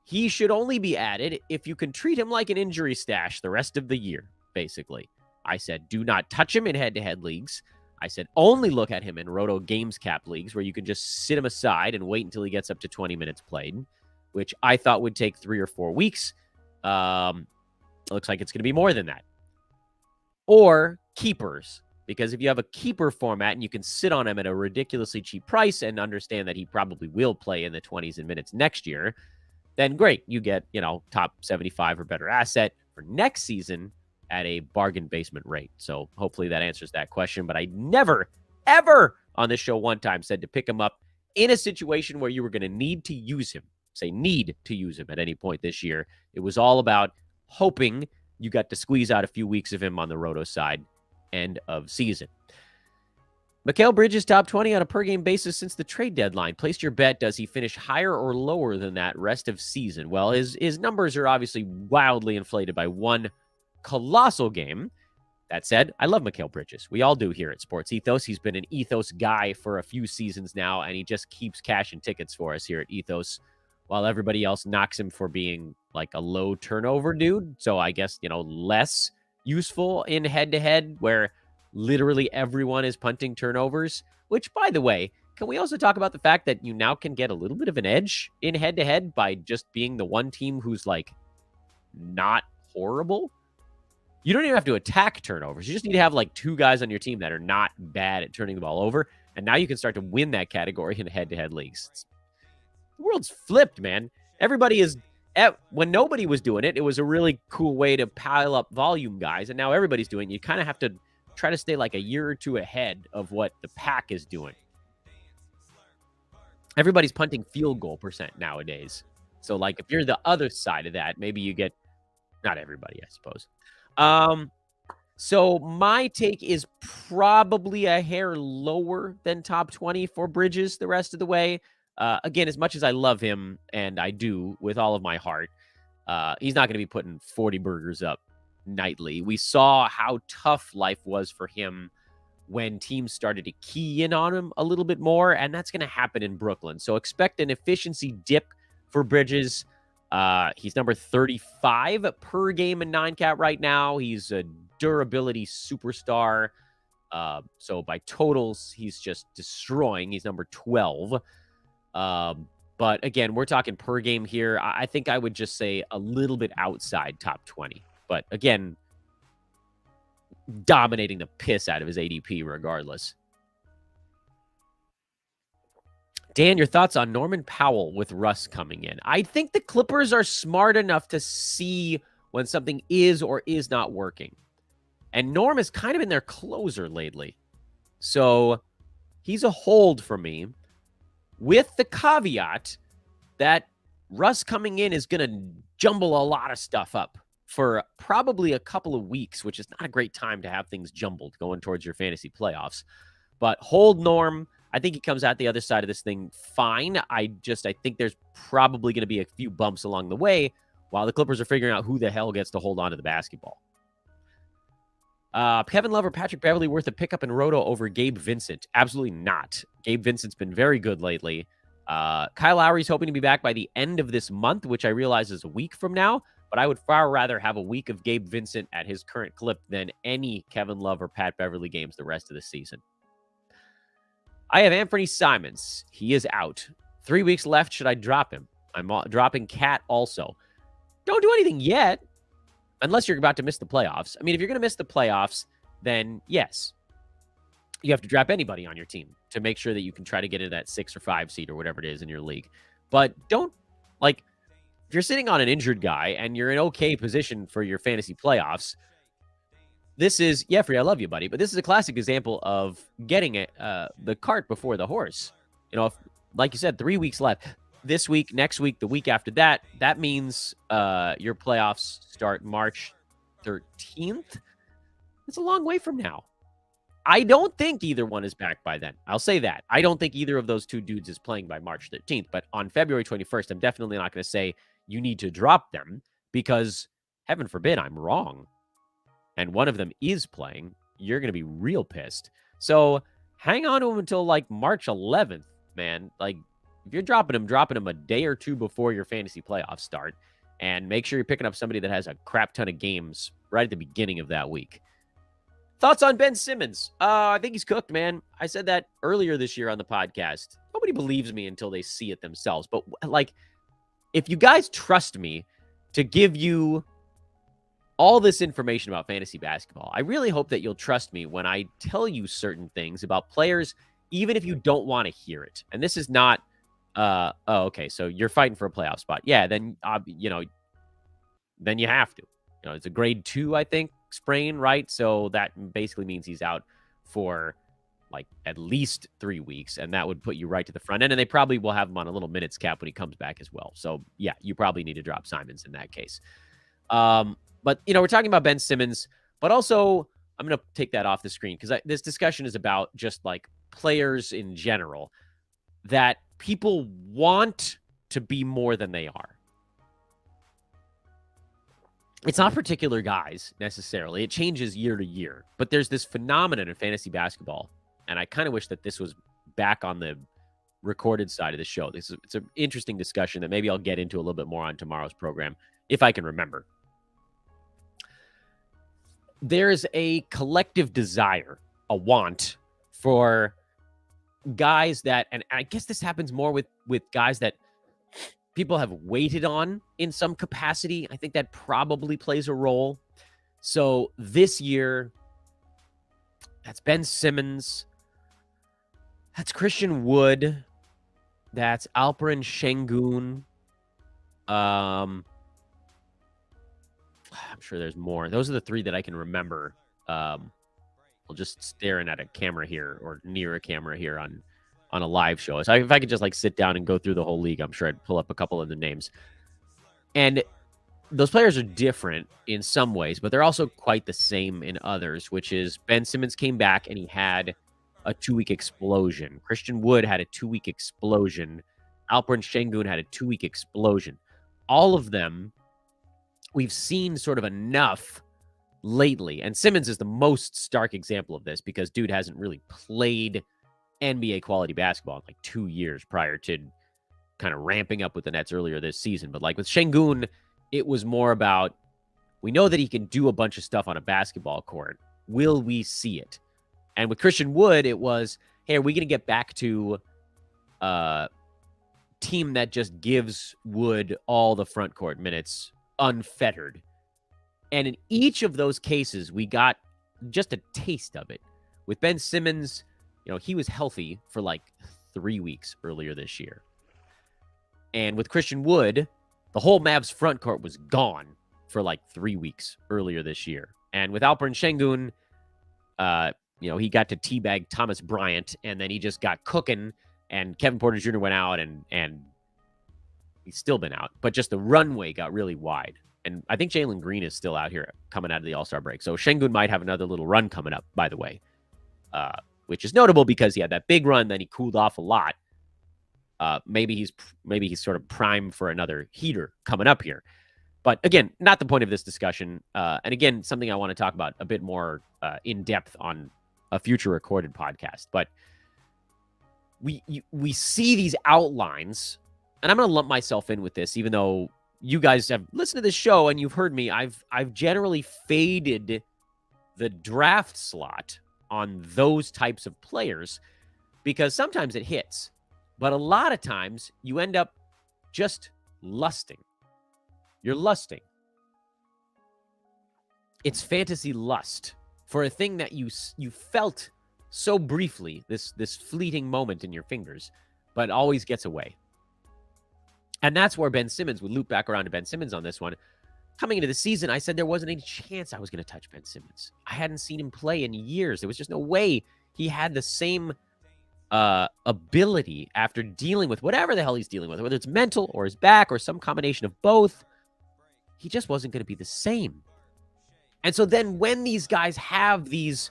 he should only be added if you can treat him like an injury stash the rest of the year, basically. I said, do not touch him in head-to-head leagues. I said, only look at him in Roto Games Cap leagues where you can just sit him aside and wait until he gets up to 20 minutes played, which I thought would take 3 or 4 weeks. It looks like it's going to be more than that. Or keepers, because if you have a keeper format and you can sit on him at a ridiculously cheap price and understand that he probably will play in the 20s and minutes next year, then great. You get, top 75 or better asset for next season at a bargain basement rate. So hopefully that answers that question. But I never, ever on this show one time said to pick him up in a situation where you were going to need to use him. Say need to use him at any point this year. It was all about hoping you got to squeeze out a few weeks of him on the Roto side end of season. Mikal Bridges top 20 on a per game basis since the trade deadline. Placed your bet. Does he finish higher or lower than that rest of season? Well, his numbers are obviously wildly inflated by one colossal game. That said, I love Mikal Bridges. We all do here at Sports Ethos. He's been an Ethos guy for a few seasons now, and he just keeps cashing tickets for us here at Ethos, while everybody else knocks him for being like a low turnover dude. So I guess, less useful in head-to-head where literally everyone is punting turnovers, which, by the way, can we also talk about the fact that you now can get a little bit of an edge in head-to-head by just being the one team who's like not horrible? You don't even have to attack turnovers. You just need to have like 2 guys on your team that are not bad at turning the ball over. And now you can start to win that category in head-to-head leagues. The world's flipped, man. Everybody is, when nobody was doing it, it was a really cool way to pile up volume guys. And now everybody's doing it. You kind of have to try to stay like a year or 2 ahead of what the pack is doing. Everybody's punting field goal percent nowadays. So like if you're the other side of that, maybe you get, not everybody, I suppose. So my take is probably a hair lower than top 20 for Bridges the rest of the way. Again, as much as I love him, and I do with all of my heart, he's not going to be putting 40 burgers up nightly. We saw how tough life was for him when teams started to key in on him a little bit more, and that's going to happen in Brooklyn. So expect an efficiency dip for Bridges. He's number 35 per game in 9-cat right now. He's a durability superstar. So by totals, he's just destroying. He's number 12. But again, we're talking per game here. I think I would just say a little bit outside top 20. But again, dominating the piss out of his ADP regardless. Dan, your thoughts on Norman Powell with Russ coming in? I think the Clippers are smart enough to see when something is or is not working. And Norm has kind of been their closer lately. So he's a hold for me, with the caveat that Russ coming in is going to jumble a lot of stuff up for probably a couple of weeks, which is not a great time to have things jumbled going towards your fantasy playoffs. But hold Norm. I think he comes out the other side of this thing fine. I think there's probably going to be a few bumps along the way while the Clippers are figuring out who the hell gets to hold on to the basketball. Kevin Love or Patrick Beverley worth a pickup in Roto over Gabe Vincent? Absolutely not. Gabe Vincent's been very good lately. Kyle Lowry's hoping to be back by the end of this month, which I realize is a week from now, but I would far rather have a week of Gabe Vincent at his current clip than any Kevin Love or Pat Beverley games the rest of the season. I have Anthony Simons. He is out. 3 weeks left. Should I drop him? I'm dropping Cat also. Don't do anything yet, unless you're about to miss the playoffs. I mean, if you're going to miss the playoffs, then yes, you have to drop anybody on your team to make sure that you can try to get into that 6 or 5 seed or whatever it is in your league. But don't, if you're sitting on an injured guy and you're in okay position for your fantasy playoffs, this is, Jeffrey, I love you, buddy, but this is a classic example of getting the cart before the horse. If, like you said, 3 weeks left. this week, next week, the week after that. That means your playoffs start March 13th. It's a long way from now. I don't think either one is back by then. I'll say that. I don't think either of those two dudes is playing by March 13th. But on February 21st, I'm definitely not going to say you need to drop them because, heaven forbid, I'm wrong. And one of them is playing. You're going to be real pissed. So hang on to them until like March 11th, man. Like, if you're dropping them a day or two before your fantasy playoffs start. And make sure you're picking up somebody that has a crap ton of games right at the beginning of that week. Thoughts on Ben Simmons? I think he's cooked, man. I said that earlier this year on the podcast. Nobody believes me until they see it themselves. But, like, if you guys trust me to give you all this information about fantasy basketball, I really hope that you'll trust me when I tell you certain things about players, even if you don't want to hear it. And this is not, okay, so you're fighting for a playoff spot. Yeah, then, then you have to. It's a grade 2, I think, sprain, right? So that basically means he's out for like at least 3 weeks, and that would put you right to the front end. And they probably will have him on a little minutes cap when he comes back as well. So yeah, you probably need to drop Simons in that case. But we're talking about Ben Simmons, but also I'm going to take that off the screen because this discussion is about just like players in general that people want to be more than they are. It's not particular guys necessarily. It changes year to year. But there's this phenomenon in fantasy basketball, and I kind of wish that this was back on the recorded side of the show. It's an interesting discussion that maybe I'll get into a little bit more on tomorrow's program, if I can remember. There's a collective desire, a want for guys that, and I guess this happens more with guys that people have waited on in some capacity. I think that probably plays a role. So this year, that's Ben Simmons. That's Christian Wood. That's Alperen Şengün. I'm sure there's more. Those are the three that I can remember. I'll just staring at a camera here or near a camera here on a live show. So if I could just like sit down and go through the whole league, I'm sure I'd pull up a couple of the names. And those players are different in some ways, but they're also quite the same in others, which is Ben Simmons came back and he had a 2-week explosion. Christian Wood had a 2-week explosion. Alperen Şengün had a 2-week explosion. All of them, we've seen sort of enough lately. And Simmons is the most stark example of this because dude hasn't really played NBA quality basketball in like 2 years prior to kind of ramping up with the Nets earlier this season. But like with Şengün, it was more about, we know that he can do a bunch of stuff on a basketball court. Will we see it? And with Christian Wood, it was, hey, are we going to get back to a team that just gives Wood all the front court minutes unfettered? And in each of those cases, we got just a taste of it. With Ben Simmons, he was healthy for like 3 weeks earlier this year. And with Christian Wood, the whole Mavs front court was gone for like 3 weeks earlier this year. And with Alperen Şengün, he got to teabag Thomas Bryant, and then he just got cooking, and Kevin Porter Jr. went out, and he's still been out. But just the runway got really wide. And I think Jalen Green is still out here coming out of the All-Star break. So Şengün might have another little run coming up, by the way. Which is notable because he had that big run, then he cooled off a lot. Maybe he's sort of primed for another heater coming up here. But again, not the point of this discussion. And again, something I want to talk about a bit more in depth on a future recorded podcast. But we see these outlines, and I'm going to lump myself in with this, even though you guys have listened to this show and you've heard me. I've generally faded the draft slot on those types of players because sometimes it hits, but a lot of times you end up just lusting. You're lusting. It's fantasy lust for a thing that you felt so briefly, this fleeting moment in your fingers, but always gets away. And that's where Ben Simmons, would loop back around to Ben Simmons on this one. Coming into the season, I said there wasn't any chance I was going to touch Ben Simmons. I hadn't seen him play in years. There was just no way he had the same ability after dealing with whatever the hell he's dealing with, whether it's mental or his back or some combination of both, he just wasn't going to be the same. And so then when these guys have these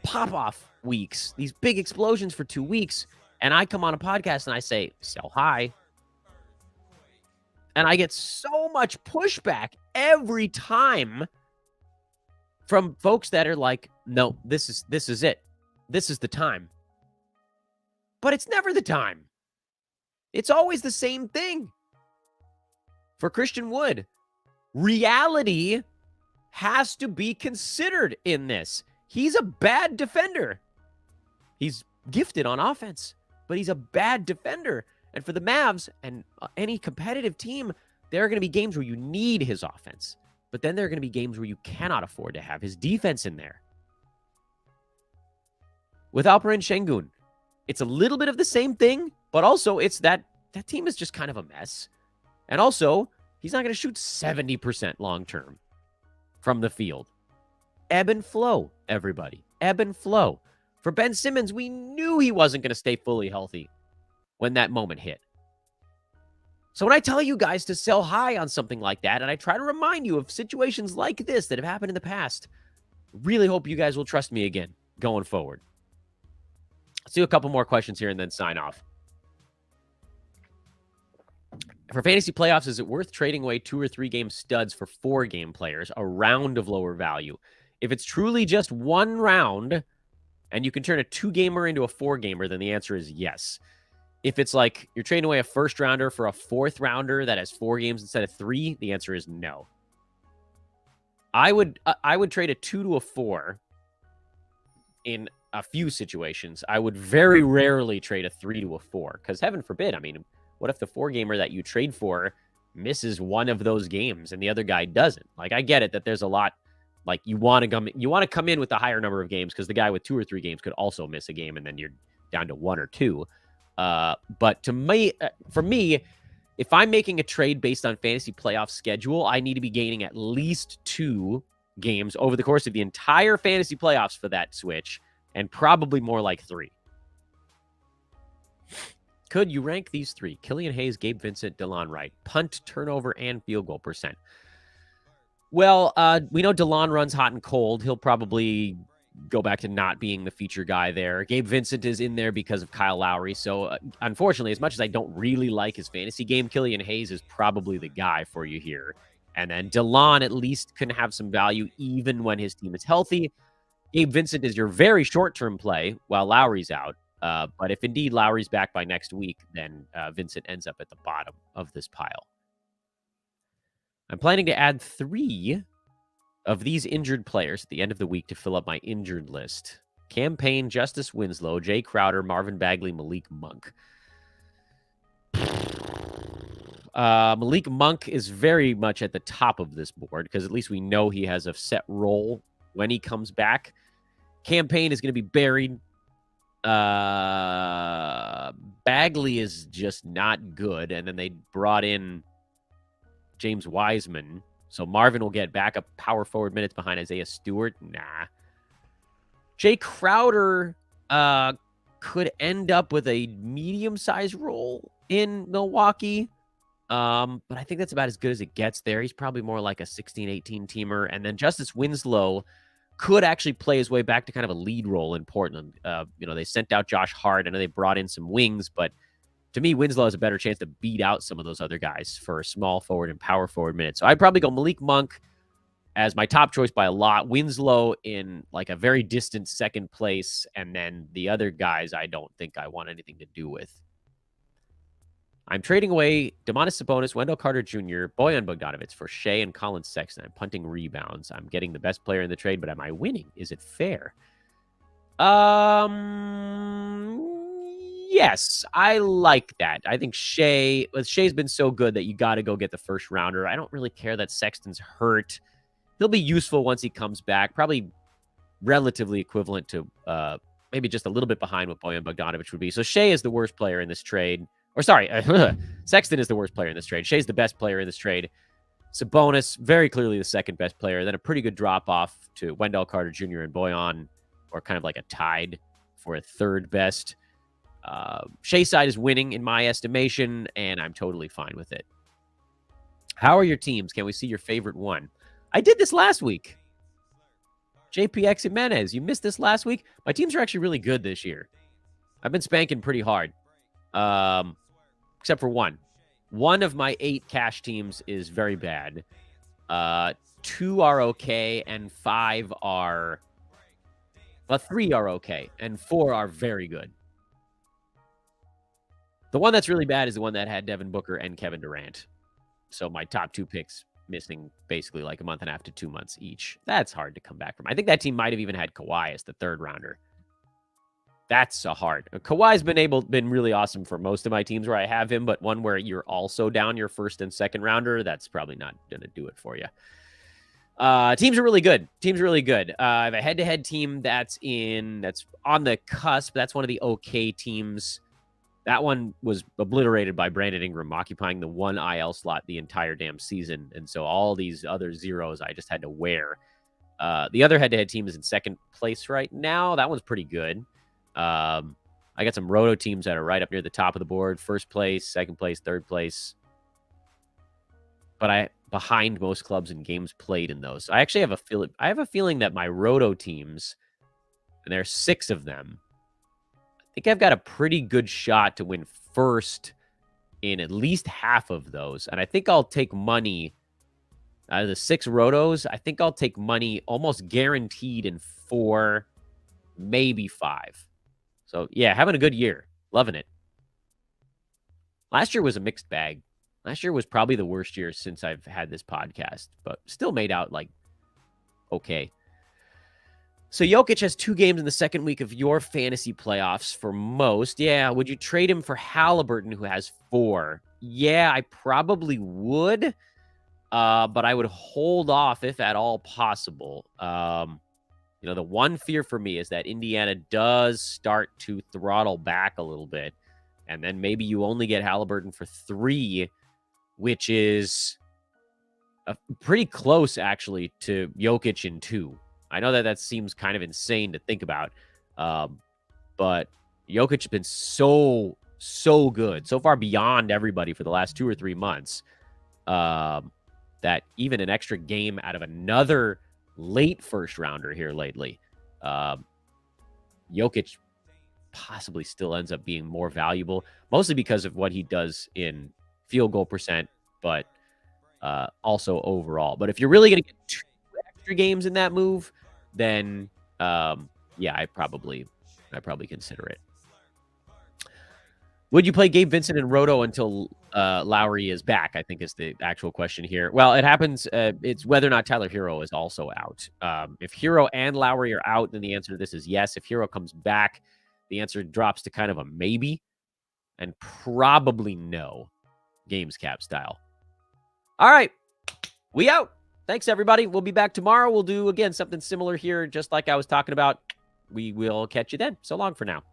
pop-off weeks, these big explosions for 2 weeks, and I come on a podcast and I say, sell high, and I get so much pushback every time from folks that are like, no, this is it. This is the time. But it's never the time. It's always the same thing. For Christian Wood, reality has to be considered in this. He's a bad defender. He's gifted on offense, but he's a bad defender. And for the Mavs and any competitive team, there are going to be games where you need his offense. But then there are going to be games where you cannot afford to have his defense in there. With Alperen Şengün, it's a little bit of the same thing, but also it's that team is just kind of a mess. And also, he's not going to shoot 70% long-term from the field. Ebb and flow, everybody. Ebb and flow. For Ben Simmons, we knew he wasn't going to stay fully healthy when that moment hit. So when I tell you guys to sell high on something like that, and I try to remind you of situations like this that have happened in the past, really hope you guys will trust me again going forward. Let's do a couple more questions here and then sign off. For fantasy playoffs, is it worth trading away 2 or 3 game studs for 4 game players, a round of lower value? If it's truly just one round and you can turn a 2-gamer into a 4-gamer, then the answer is yes. If it's like you're trading away a first rounder for a 4th rounder that has 4 games instead of 3, the answer is no. I would trade a 2 to a 4 in a few situations. I would very rarely trade a 3 to a 4 because heaven forbid, I mean, what if the 4-gamer that you trade for misses one of those games and the other guy doesn't? Like, I get it that there's a lot, like you want to come in with a higher number of games because the guy with 2 or 3 games could also miss a game and then you're down to 1 or 2. But for me, if I'm making a trade based on fantasy playoff schedule, I need to be gaining at least 2 games over the course of the entire fantasy playoffs for that switch, and probably more like 3. Could you rank these 3? Killian Hayes, Gabe Vincent, DeLon Wright. Punt, turnover, and field goal percent. Well, we know DeLon runs hot and cold. He'll probably go back to not being the feature guy there. Gabe Vincent is in there because of Kyle Lowry. So, unfortunately, as much as I don't really like his fantasy game, Killian Hayes is probably the guy for you here. And then DeLon at least can have some value even when his team is healthy. Gabe Vincent is your very short-term play while Lowry's out. But if indeed Lowry's back by next week, then Vincent ends up at the bottom of this pile. I'm planning to add 3 of these injured players at the end of the week to fill up my injured list. Cam Payne, Justice Winslow, Jay Crowder, Marvin Bagley, Malik Monk. Malik Monk is very much at the top of this board because at least we know he has a set role when he comes back. Cam Payne is going to be buried. Bagley is just not good. And then they brought in James Wiseman. So Marvin will get backup power forward minutes behind Isaiah Stewart. Nah. Jay Crowder could end up with a medium-sized role in Milwaukee. But I think that's about as good as it gets there. He's probably more like a 16-18 teamer. And then Justice Winslow could actually play his way back to kind of a lead role in Portland. They sent out Josh Hart. I know they brought in some wings, but to me, Winslow has a better chance to beat out some of those other guys for small forward and power forward minutes. So I'd probably go Malik Monk as my top choice by a lot. Winslow in like a very distant second place. And then the other guys I don't think I want anything to do with. I'm trading away Domantas Sabonis, Wendell Carter Jr., Bojan Bogdanovic for Shea and Colin Sexton. I'm punting rebounds. I'm getting the best player in the trade, but am I winning? Is it fair? Yes, I like that. I think Shea's been so good that you got to go get the first rounder. I don't really care that Sexton's hurt. He'll be useful once he comes back. Probably relatively equivalent to maybe just a little bit behind what Bojan Bogdanovic would be. So Shea is the worst player in this trade. Or sorry, Sexton is the worst player in this trade. Shea's the best player in this trade. Sabonis, very clearly the second best player. Then a pretty good drop-off to Wendell Carter Jr. and Bojan, or kind of like a tied for a third best. Shea side is winning in my estimation, and I'm totally fine with it. How are your teams? Can we see your favorite one? I did this last week. JPX Jimenez, you missed this last week? My teams are actually really good this year. I've been spanking pretty hard, except for one. One of my 8 cash teams is very bad. 2 are okay, and 5 are... Well, 3 are okay, and 4 are very good. The one that's really bad is the one that had Devin Booker and Kevin Durant. So my top 2 picks missing basically like a month and a half to 2 months each. That's hard to come back from. I think that team might have even had Kawhi as the 3rd rounder. That's a hard. Kawhi's been really awesome for most of my teams where I have him, but one where you're also down your 1st and 2nd rounder, that's probably not going to do it for you. Teams are really good. I have a head-to-head team that's on the cusp. That's one of the okay teams. That one was obliterated by Brandon Ingram occupying the 1 IL slot the entire damn season. And so all these other zeros I just had to wear. The other head-to-head team is in 2nd place right now. That one's pretty good. I got some roto teams that are right up near the top of the board. 1st place, 2nd place, 3rd place. But behind most clubs in games played in those. So I actually have a feeling that my roto teams, and there's 6 of them, I think I've got a pretty good shot to win 1st in at least half of those. And I think I'll take money out of the 6 rotos. I think I'll take money almost guaranteed in 4, maybe 5. So, yeah, having a good year. Loving it. Last year was a mixed bag. Last year was probably the worst year since I've had this podcast, but still made out like okay. So Jokic has 2 games in the 2nd week of your fantasy playoffs for most. Yeah, would you trade him for Halliburton, who has 4? Yeah, I probably would, but I would hold off if at all possible. The one fear for me is that Indiana does start to throttle back a little bit, and then maybe you only get Halliburton for 3, which is pretty close, actually, to Jokic in 2. I know that seems kind of insane to think about, but Jokic has been so good, so far beyond everybody for the last 2 or 3 months, that even an extra game out of another late 1st rounder here lately, Jokic possibly still ends up being more valuable, mostly because of what he does in field goal percent, but also overall. But if you're really going to get 2 extra games in that move, then yeah, I probably consider it. Would you play Gabe Vincent and Roto until Lowry is back? I think is the actual question here. Well, it happens. It's whether or not Tyler Hero is also out. If Hero and Lowry are out, then the answer to this is yes. If Hero comes back, the answer drops to kind of a maybe and probably no, games cap style. All right, we out. Thanks, everybody. We'll be back tomorrow. We'll do, again, something similar here, just like I was talking about. We will catch you then. So long for now.